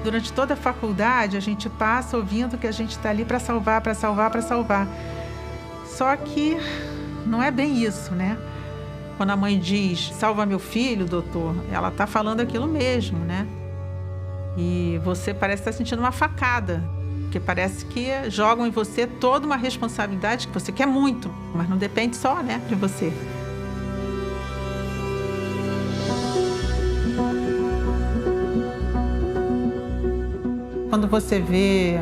Durante toda a faculdade, a gente passa ouvindo que a gente está ali para salvar, para salvar, para salvar. Só que não é bem isso, né? Quando a mãe diz, salva meu filho, doutor, ela está falando aquilo mesmo, né? E você parece estar sentindo uma facada, porque parece que jogam em você toda uma responsabilidade que você quer muito, mas não depende só, né, de você. Quando você vê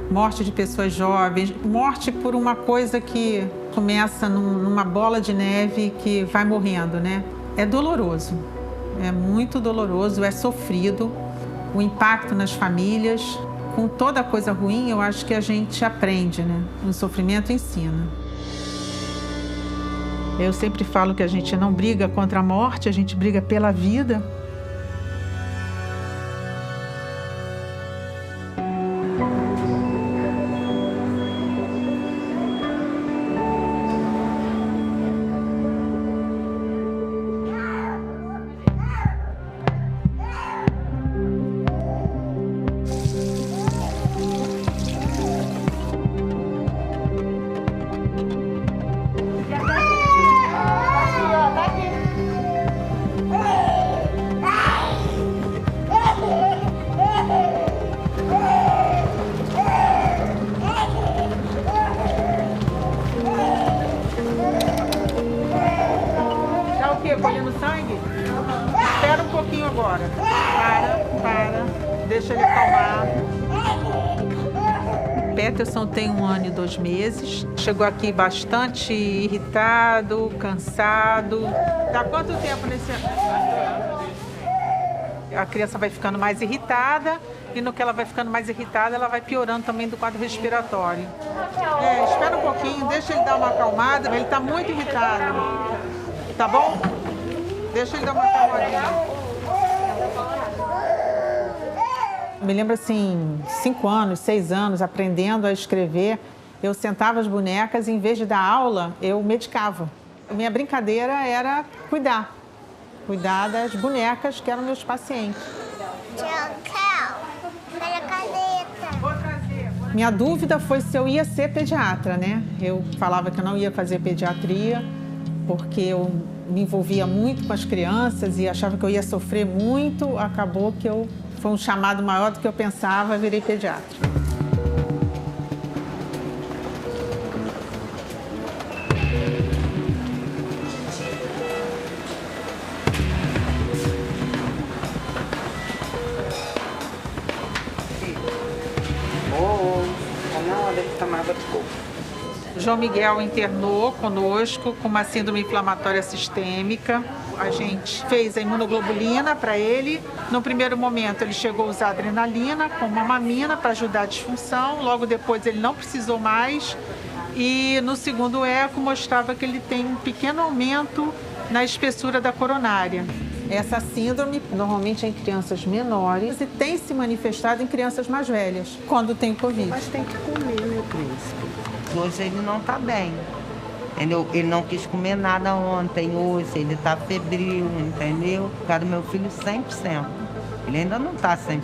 morte de pessoas jovens, morte por uma coisa que começa numa bola de neve que vai morrendo, né? É doloroso, é muito doloroso, é sofrido, o impacto nas famílias. Com toda coisa ruim, eu acho que a gente aprende, né? O sofrimento ensina. Eu sempre falo que a gente não briga contra a morte, a gente briga pela vida. Colhendo sangue? Espera um pouquinho agora. Para. Deixa ele acalmar. Peterson tem 1 ano e 2 meses. Chegou aqui bastante irritado, cansado. Tá quanto tempo nesse ano? A criança vai ficando mais irritada e no que ela vai ficando mais irritada, ela vai piorando também do quadro respiratório. Espera um pouquinho, deixa ele dar uma acalmada. Ele tá muito irritado. Tá bom? Deixa ele dar uma calmadinha. Me lembro assim, 5 anos, 6 anos, aprendendo a escrever, eu sentava as bonecas e em vez de dar aula, eu medicava. Minha brincadeira era cuidar das bonecas que eram meus pacientes. Minha dúvida foi se eu ia ser pediatra, né? Eu falava que eu não ia fazer pediatria, porque eu me envolvia muito com as crianças e achava que eu ia sofrer muito. Acabou que foi um chamado maior do que eu pensava, virei pediatra. João Miguel internou conosco com uma síndrome inflamatória sistêmica. A gente fez a imunoglobulina para ele. No primeiro momento, ele chegou a usar adrenalina com uma mamina para ajudar a disfunção. Logo depois, ele não precisou mais. E no segundo eco, mostrava que ele tem um pequeno aumento na espessura da coronária. Essa síndrome normalmente é em crianças menores e tem se manifestado em crianças mais velhas, quando tem Covid. Mas tem que comer, meu príncipe. Hoje ele não está bem. Ele não quis comer nada ontem, hoje, ele está febril, entendeu? Por causa do meu filho 100%. Ele ainda não está 100%.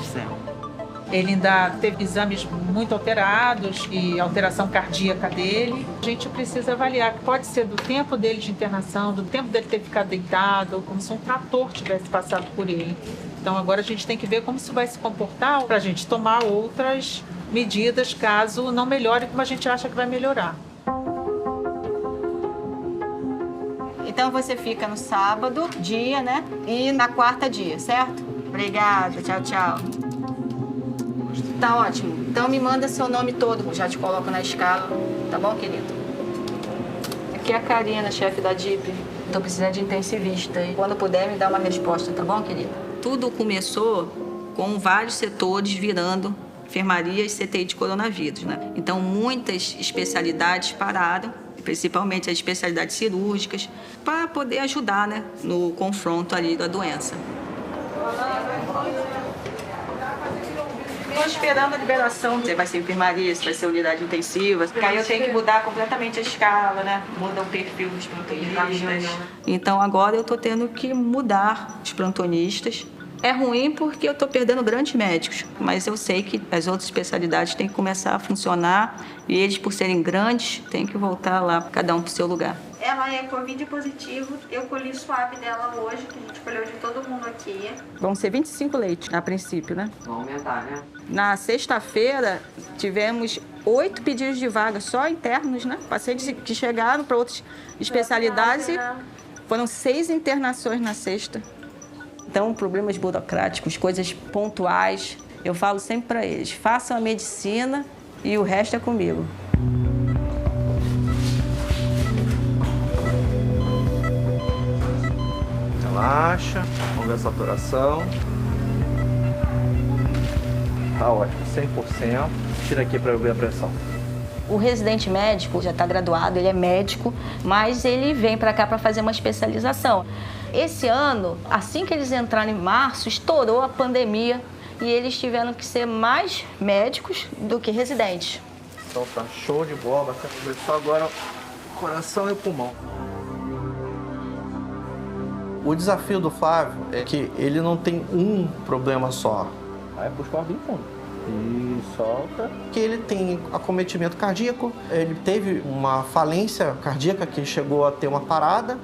Ele ainda teve exames muito alterados e alteração cardíaca dele. A gente precisa avaliar que pode ser do tempo dele de internação, do tempo dele ter ficado deitado, como se um trator tivesse passado por ele. Então agora a gente tem que ver como isso vai se comportar para a gente tomar outras medidas caso não melhore como a gente acha que vai melhorar. Então você fica no sábado, dia, né? E na quarta, dia, certo? Obrigada, tchau, tchau. Tá ótimo. Então me manda seu nome todo, já te coloco na escala. Tá bom, querido? Aqui é a Karina, chefe da DIP. Tô precisando de intensivista. E quando puder, me dá uma resposta, tá bom, querido? Tudo começou com vários setores virando enfermaria e CTI de coronavírus, né? Então, muitas especialidades pararam, principalmente as especialidades cirúrgicas, para poder ajudar, né, no confronto ali da doença. Estou esperando a liberação. Você vai ser enfermaria, você vai ser unidade intensiva. Porque aí eu tenho que mudar completamente a escala, né? Muda o perfil dos plantonistas. Então agora eu estou tendo que mudar os plantonistas É ruim porque eu estou perdendo grandes médicos, mas eu sei que as outras especialidades têm que começar a funcionar e eles, por serem grandes, têm que voltar lá, cada um para o seu lugar. Ela é Covid positivo, eu colhi swab dela hoje, que a gente colheu de todo mundo aqui. Vão ser 25 leitos a princípio, né? Vão aumentar, né? Na sexta-feira, tivemos 8 pedidos de vaga, só internos, né? Pacientes que chegaram para outras especialidades e foram 6 internações na sexta. Então, problemas burocráticos, coisas pontuais, eu falo sempre para eles, façam a medicina e o resto é comigo. Relaxa, vamos ver a saturação. Tá ótimo, 100%. Tira aqui para eu ver a pressão. O residente médico já está graduado, ele é médico, mas ele vem para cá para fazer uma especialização. Esse ano, assim que eles entraram em março, estourou a pandemia e eles tiveram que ser mais médicos do que residentes. Então tá show de bola, vamos ver só agora o coração e o pulmão. O desafio do Flávio é que ele não tem um problema só. Aí puxa o ar bem fundo. E solta. Que ele tem acometimento cardíaco, ele teve uma falência cardíaca que chegou a ter uma parada.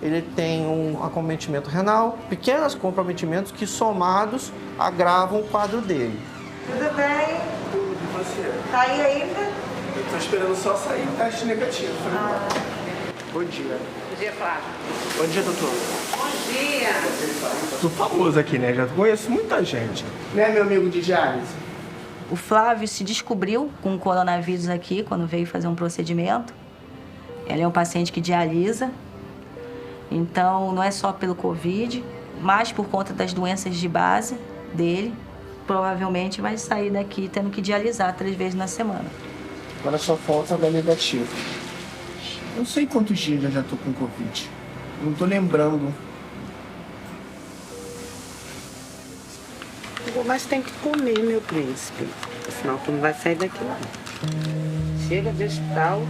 Ele tem um acometimento renal, pequenos comprometimentos que somados agravam o quadro dele. Tudo bem? Tudo, e você? Tá aí ainda? Eu tô esperando só sair o teste negativo. Bom dia. Bom dia, Flávio. Bom dia, doutor. Bom dia. Tô famoso aqui, né? Já conheço muita gente. Né, meu amigo de diálise? O Flávio se descobriu com o coronavírus aqui, quando veio fazer um procedimento. Ele é um paciente que dialisa. Então, não é só pelo Covid, mas por conta das doenças de base dele, provavelmente vai sair daqui tendo que dialisar 3 vezes na semana. Agora só falta dar negativo. Não sei quantos dias eu já tô com Covid. Não tô lembrando. Mas tem que comer, meu príncipe. Senão tu não vai sair daqui, não. Chega de hospital.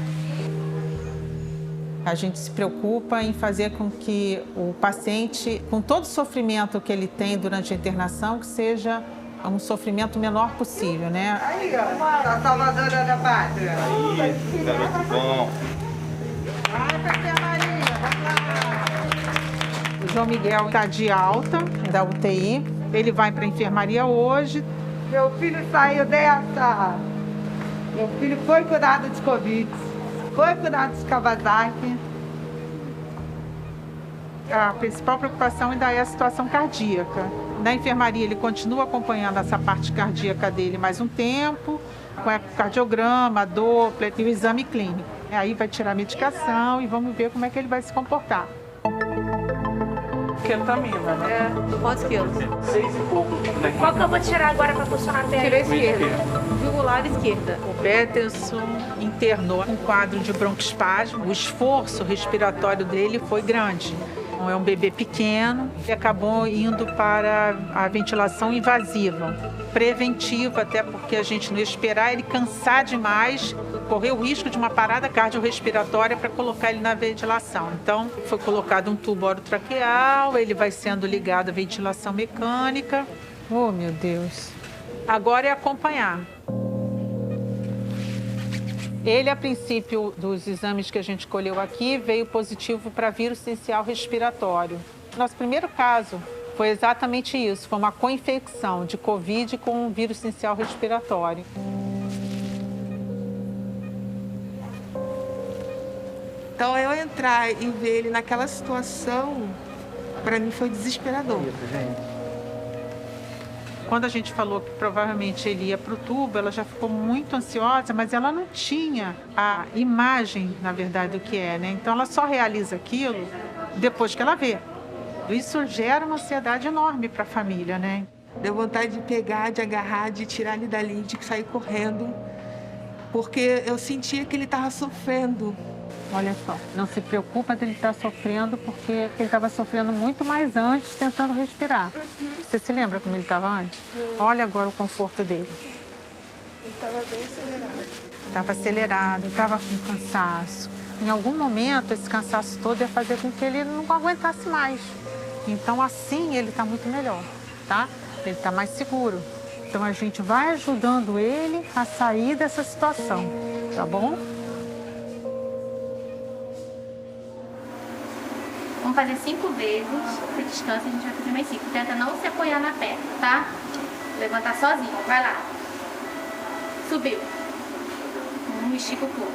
A gente se preocupa em fazer com que o paciente, com todo o sofrimento que ele tem durante a internação, que seja um sofrimento menor possível, né? Aí, ó, a salvadora da pátria. Aí, garoto bom. Vai pra enfermaria, vamos lá. O João Miguel está de alta da UTI. Ele vai para a enfermaria hoje. Meu filho saiu dessa. Meu filho foi curado de Covid. Foi curado de Kawasaki. A principal preocupação ainda é a situação cardíaca. Na enfermaria, ele continua acompanhando essa parte cardíaca dele mais um tempo, com ecocardiograma, Doppler e o exame clínico. Aí vai tirar a medicação e vamos ver como é que ele vai se comportar. Ketamina, né? Quantos quilos? 6 e pouco. Qual que eu vou tirar agora para funcionar bem? Tirei a esquerda. Jugular esquerda. O Peterson internou um quadro de broncoespasmo. O esforço respiratório dele foi grande. É um bebê pequeno e acabou indo para a ventilação invasiva, preventiva, até porque a gente não ia esperar ele cansar demais, correr o risco de uma parada cardiorrespiratória para colocar ele na ventilação. Então, foi colocado um tubo orotraqueal, ele vai sendo ligado à ventilação mecânica. Oh, meu Deus! Agora é acompanhar. Ele, a princípio dos exames que a gente colheu aqui, veio positivo para vírus sincial respiratório. Nosso primeiro caso foi exatamente isso, foi uma co-infecção de Covid com vírus sincial respiratório. Então, eu entrar e ver ele naquela situação, para mim foi desesperador. Quando a gente falou que provavelmente ele ia para o tubo, ela já ficou muito ansiosa, mas ela não tinha a imagem, na verdade, do que é, né? Então, ela só realiza aquilo depois que ela vê. Isso gera uma ansiedade enorme para a família, né? Deu vontade de pegar, de agarrar, de tirar ele dali, de sair correndo, porque eu sentia que ele estava sofrendo. Olha só, não se preocupa de ele estar sofrendo, porque ele estava sofrendo muito mais antes, tentando respirar. Você se lembra como ele estava antes? Olha agora o conforto dele. Ele estava bem acelerado. Estava acelerado, estava com cansaço. Em algum momento, esse cansaço todo ia fazer com que ele não aguentasse mais. Então, assim, ele está muito melhor. tá? Ele está mais seguro. Então a gente vai ajudando ele a sair dessa situação, tá bom? Vamos fazer 5 vezes. Você descansa, a gente vai fazer mais 5. Tenta não se apoiar na perna, tá? Levantar sozinho. Vai lá. Subiu. Estica o corpo.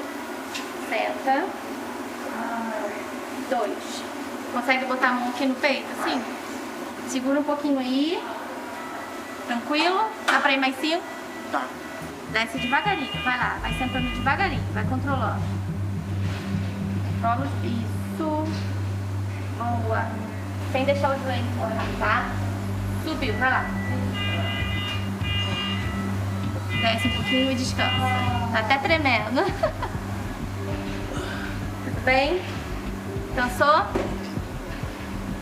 Senta. 2. Consegue botar a mão aqui no peito, assim? Segura um pouquinho aí. Tranquilo? Dá pra ir mais 5? Tá. Desce devagarinho. Vai lá. Vai sentando devagarinho. Vai controlando. Controla isso. Boa. Sem deixar o joelho fora, tá? Subiu. Vai lá. Desce um pouquinho e descansa. Tá até tremendo. Tudo bem? Cansou?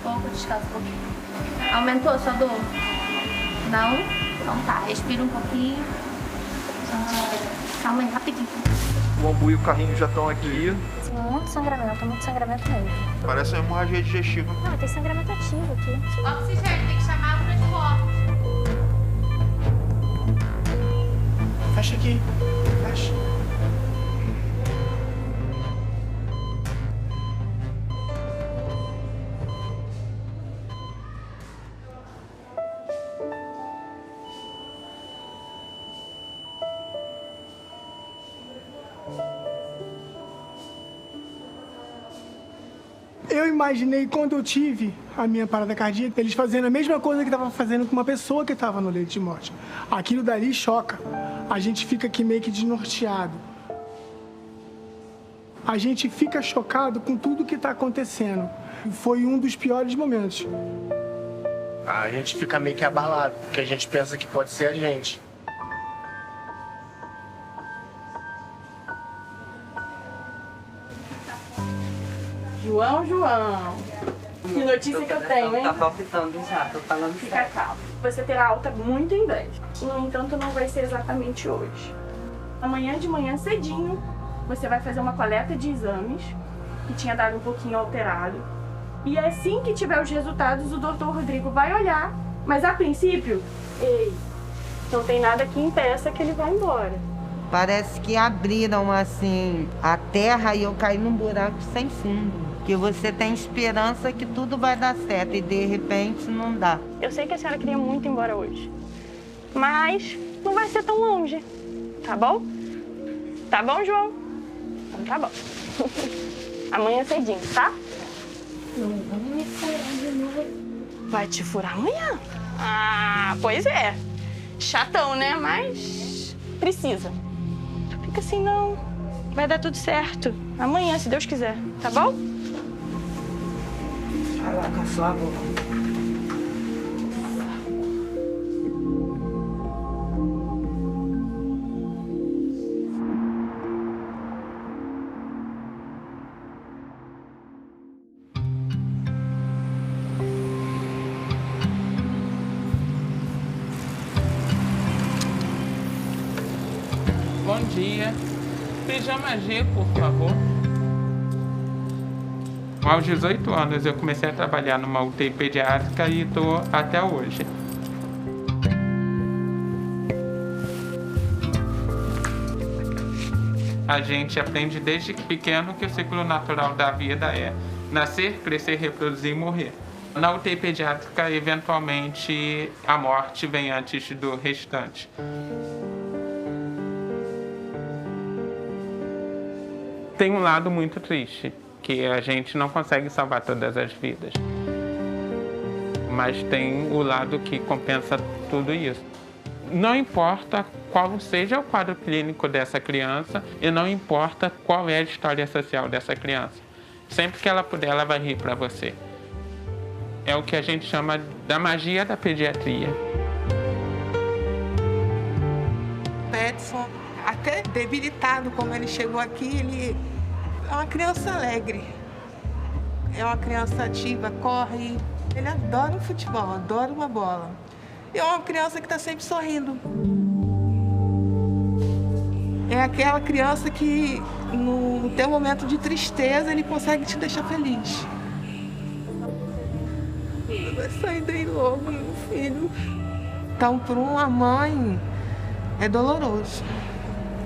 Pouco, descansa um pouquinho. Aumentou a sua dor? Não? Então tá, respira um pouquinho. Calma aí, rapidinho. O Ambu e o carrinho já estão aqui. Muito sangramento mesmo. Parece uma hemorragia digestiva. Não, tem sangramento ativo aqui. Oxigênio, tem que chamar o transporte. Fecha aqui. Fecha. Eu imaginei quando eu tive a minha parada cardíaca, eles fazendo a mesma coisa que estavam fazendo com uma pessoa que estava no leito de morte. Aquilo dali choca. A gente fica aqui meio que desnorteado. A gente fica chocado com tudo que está acontecendo. Foi um dos piores momentos. A gente fica meio que abalado, porque a gente pensa que pode ser a gente. João, que notícia que eu tenho, hein? Tá palpitando já, tô falando Fica sério. calmo. Você terá alta muito em breve. No entanto, não vai ser exatamente hoje. Amanhã de manhã cedinho, você vai fazer uma coleta de exames, que tinha dado um pouquinho alterado. E assim que tiver os resultados, o Dr. Rodrigo vai olhar. Mas a princípio, não tem nada que impeça que ele vá embora. Parece que abriram assim a terra e eu caí num buraco sem fundo. Que você tem esperança que tudo vai dar certo e de repente não dá. Eu sei que a senhora queria muito ir embora hoje, mas não vai ser tão longe, tá bom? Tá bom, João? Então tá bom. Amanhã cedinho, tá? Não vamos me furar de novo. Vai te furar amanhã? Ah, pois é. Chatão, né? Mas precisa. Não fica assim, não. Vai dar tudo certo. Amanhã, se Deus quiser, tá bom? Vai lá com a sua avó. Bom dia. Pijama G, por favor. Aos 18 anos eu comecei a trabalhar numa UTI pediátrica e estou até hoje. A gente aprende desde pequeno que o ciclo natural da vida é nascer, crescer, reproduzir e morrer. Na UTI pediátrica, eventualmente, a morte vem antes do restante. Tem um lado muito triste, que a gente não consegue salvar todas as vidas. Mas tem o lado que compensa tudo isso. Não importa qual seja o quadro clínico dessa criança e não importa qual é a história social dessa criança. Sempre que ela puder, ela vai rir para você. É o que a gente chama da magia da pediatria. Edson, até debilitado como ele chegou aqui, ele é uma criança alegre. É uma criança ativa, corre. Ele adora o futebol, adora uma bola. E é uma criança que está sempre sorrindo. É aquela criança que, no teu momento de tristeza, ele consegue te deixar feliz. vai sair daí logo, meu filho. Então, para uma mãe, é doloroso.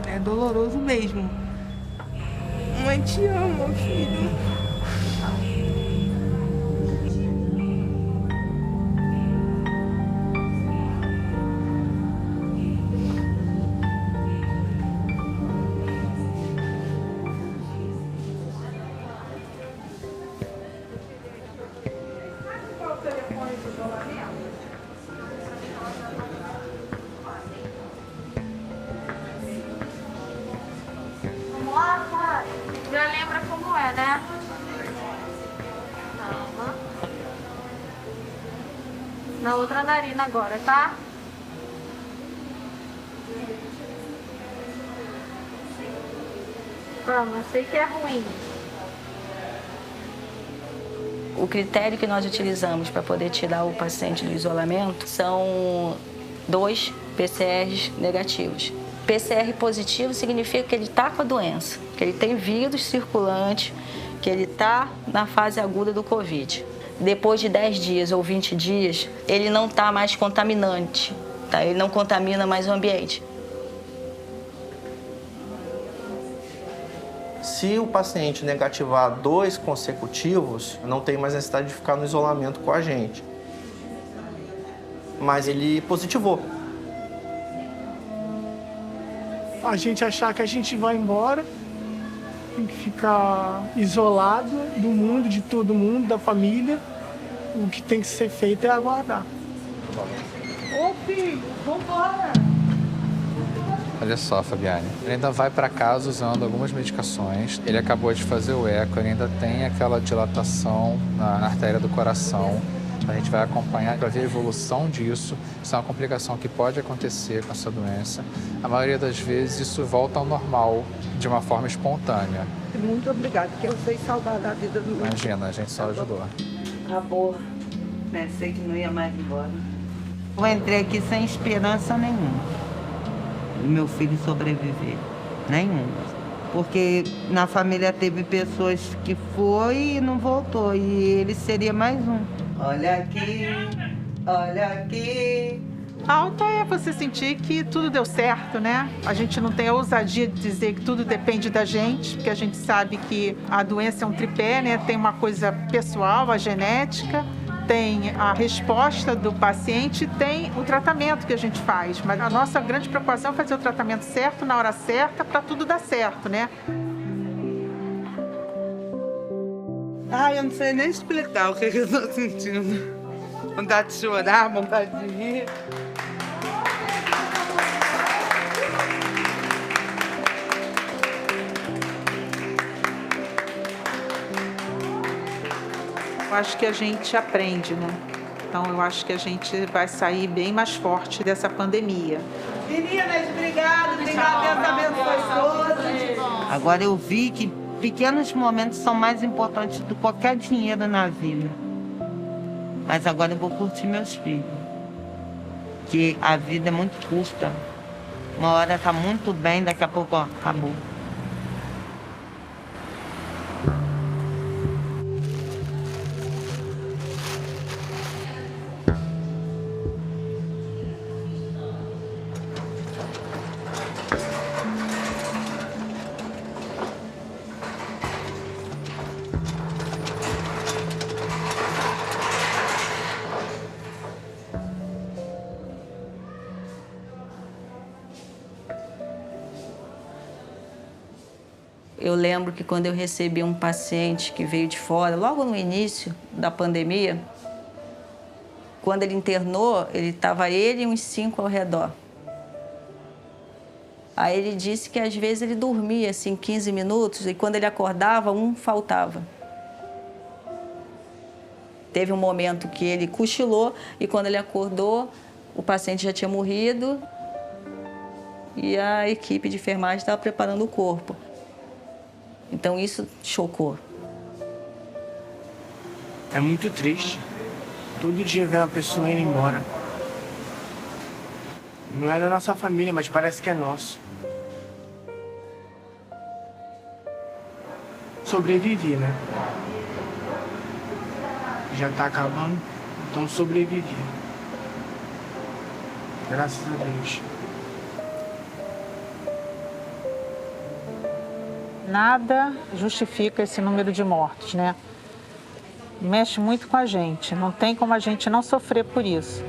É doloroso mesmo. Mãe, te amo, filho. Já lembra como é, né? Calma. Na outra narina agora, tá? Calma, eu sei que é ruim. O critério que nós utilizamos para poder tirar o paciente do isolamento são 2 PCRs negativos. PCR positivo significa que ele está com a doença, que ele tem vírus circulante, que ele está na fase aguda do Covid. Depois de 10 dias ou 20 dias, ele não está mais contaminante, tá? Ele não contamina mais o ambiente. Se o paciente negativar 2 consecutivos, não tem mais necessidade de ficar no isolamento com a gente. Mas ele positivou. A gente achar que a gente vai embora, tem que ficar isolado do mundo, de todo mundo, da família. O que tem que ser feito é aguardar. Ô filho, vambora! Olha só, Fabiane, ele ainda vai para casa usando algumas medicações. Ele acabou de fazer o eco, ele ainda tem aquela dilatação na artéria do coração. A gente vai acompanhar para ver a evolução disso. Isso é uma complicação que pode acontecer com essa doença. A maioria das vezes isso volta ao normal de uma forma espontânea. Muito obrigada, porque eu sei salvar a vida do meu. Imagina, a gente só ajudou. Acabou. Pensei que não ia mais embora. Eu entrei aqui sem esperança nenhuma. Meu filho sobreviver. Nenhuma. Porque na família teve pessoas que foi e não voltou. E ele seria mais um. Olha aqui, olha aqui. Alta é você sentir que tudo deu certo, né? A gente não tem a ousadia de dizer que tudo depende da gente, porque a gente sabe que a doença é um tripé, né? Tem uma coisa pessoal, a genética, tem a resposta do paciente, tem o tratamento que a gente faz. Mas a nossa grande preocupação é fazer o tratamento certo, na hora certa, para tudo dar certo, né? Ai, eu não sei nem explicar o que eu tô sentindo. Vontade de chorar, vontade de rir. Eu acho que a gente aprende, né? Então eu acho que a gente vai sair bem mais forte dessa pandemia. Meninas, obrigada, Deus abençoe todos. Agora eu vi que pequenos momentos são mais importantes do que qualquer dinheiro na vida. Mas agora eu vou curtir meus filhos. Que a vida é muito curta. Uma hora tá muito bem, daqui a pouco, ó, acabou. Eu lembro que quando eu recebi um paciente que veio de fora, logo no início da pandemia, quando ele internou, estava ele e uns 5 ao redor. Aí ele disse que às vezes ele dormia assim 15 minutos e quando ele acordava, um faltava. Teve um momento que ele cochilou e quando ele acordou, o paciente já tinha morrido e a equipe de enfermagem estava preparando o corpo. Então isso chocou. É muito triste. Todo dia ver uma pessoa indo embora. Não é da nossa família, mas parece que é nosso. Sobrevivi, né? Já tá acabando. Então sobrevivi. Graças a Deus. Nada justifica esse número de mortos, né? Mexe muito com a gente, não tem como a gente não sofrer por isso.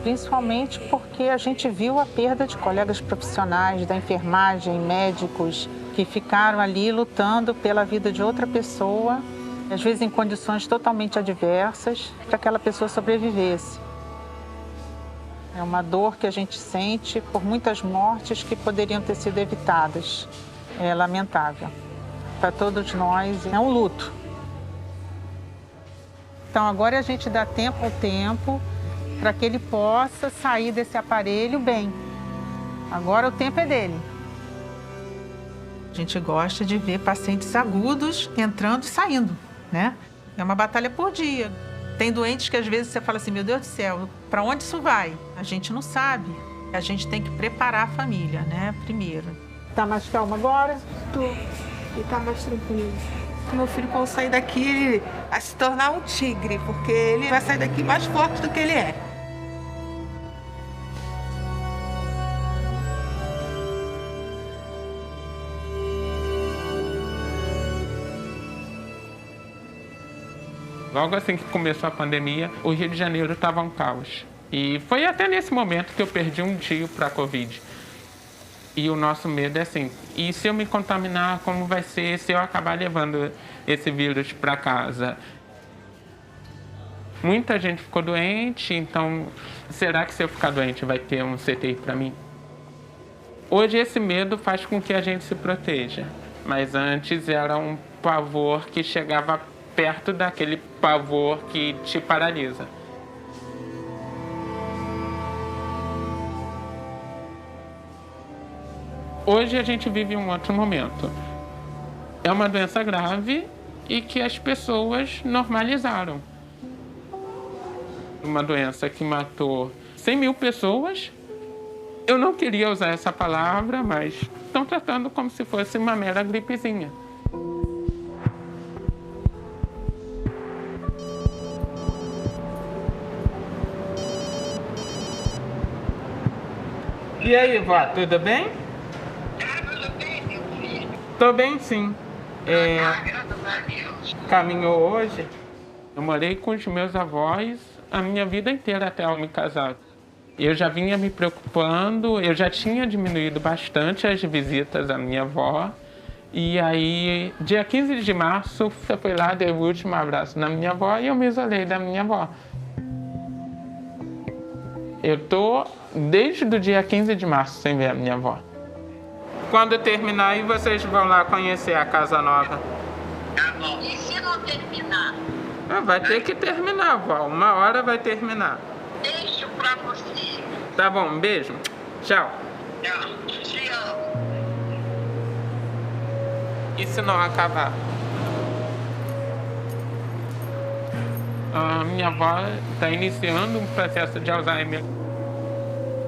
Principalmente porque a gente viu a perda de colegas profissionais da enfermagem, médicos, que ficaram ali lutando pela vida de outra pessoa, às vezes em condições totalmente adversas, para que aquela pessoa sobrevivesse. É uma dor que a gente sente por muitas mortes que poderiam ter sido evitadas. É lamentável. Para todos nós é um luto. Então agora a gente dá tempo ao tempo para que ele possa sair desse aparelho bem. Agora o tempo é dele. A gente gosta de ver pacientes agudos entrando e saindo, né? É uma batalha por dia. Tem doentes que às vezes você fala assim, meu Deus do céu, para onde isso vai? A gente não sabe. A gente tem que preparar a família, né? Primeiro. Tá mais calma agora? Tô. E tá mais tranquilo. Meu filho, quando sair daqui, ele vai se tornar um tigre, porque ele vai sair daqui mais forte do que ele é. Logo assim que começou a pandemia, o Rio de Janeiro estava um caos. E foi até nesse momento que eu perdi um tio para a Covid. E o nosso medo é assim, e se eu me contaminar, como vai ser se eu acabar levando esse vírus para casa? Muita gente ficou doente, então será que se eu ficar doente vai ter um CTI para mim? Hoje esse medo faz com que a gente se proteja, mas antes era um pavor que chegava perto daquele pavor que te paralisa. Hoje a gente vive um outro momento. É uma doença grave e que as pessoas normalizaram. Uma doença que matou 100 mil pessoas. Eu não queria usar essa palavra, mas estão tratando como se fosse uma mera gripezinha. E aí, vó, tudo bem? Tô bem, sim. Caminhou hoje. Eu morei com os meus avós a minha vida inteira até eu me casar. Eu já vinha me preocupando, eu já tinha diminuído bastante as visitas à minha avó. E aí, dia 15 de março, eu fui lá, dei o último abraço na minha avó e eu me isolei da minha avó. Eu tô desde o dia 15 de março sem ver a minha avó. Quando terminar aí, vocês vão lá conhecer a casa nova. Tá bom. E se não terminar? Vai ter que terminar, vó. Uma hora vai terminar. Deixo pra você. Tá bom, um beijo. Tchau. Tchau. Te amo. E se não acabar? A minha avó está iniciando um processo de Alzheimer.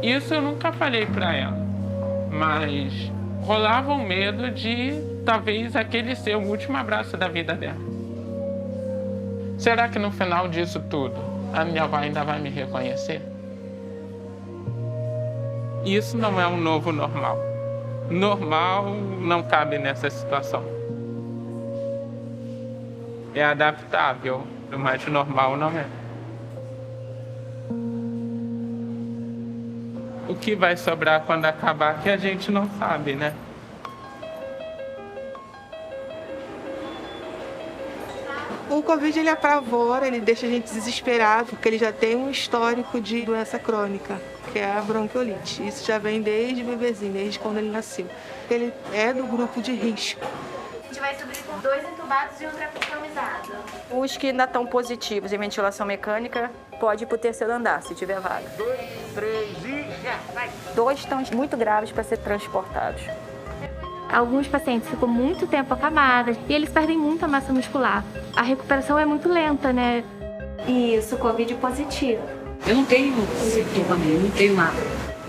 Isso eu nunca falei para ela, mas rolava um medo de talvez aquele ser o último abraço da vida dela. Será que no final disso tudo a minha avó ainda vai me reconhecer? Isso não é um novo normal. Normal não cabe nessa situação. É adaptável, mas normal não é. O que vai sobrar quando acabar que a gente não sabe, né? O Covid, ele apavora, ele deixa a gente desesperado, porque ele já tem um histórico de doença crônica, que é a bronquiolite. Isso já vem desde bebezinho, desde quando ele nasceu. Ele é do grupo de risco. A gente vai subir com 2 entubados e um traqueostomizado. Os que ainda estão positivos em ventilação mecânica, pode ir para o terceiro andar, se tiver vaga. 2, 3 e já vai. 2 estão muito graves para ser transportados. Alguns pacientes ficam muito tempo acamados e eles perdem muita massa muscular. A recuperação é muito lenta, né? Isso, Covid positivo. Eu não tenho sintoma nenhum, não tenho nada.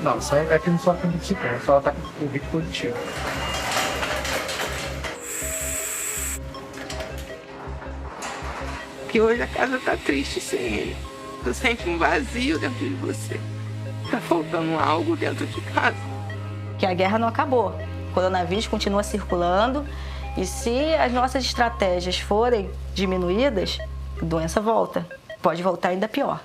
Não, só é que não sofre de sintoma, só tá com Covid positivo. Que hoje a casa tá triste sem ele. Tu sente um vazio dentro de você. Tá faltando algo dentro de casa. Que a guerra não acabou. O coronavírus continua circulando e se as nossas estratégias forem diminuídas, a doença volta. Pode voltar ainda pior.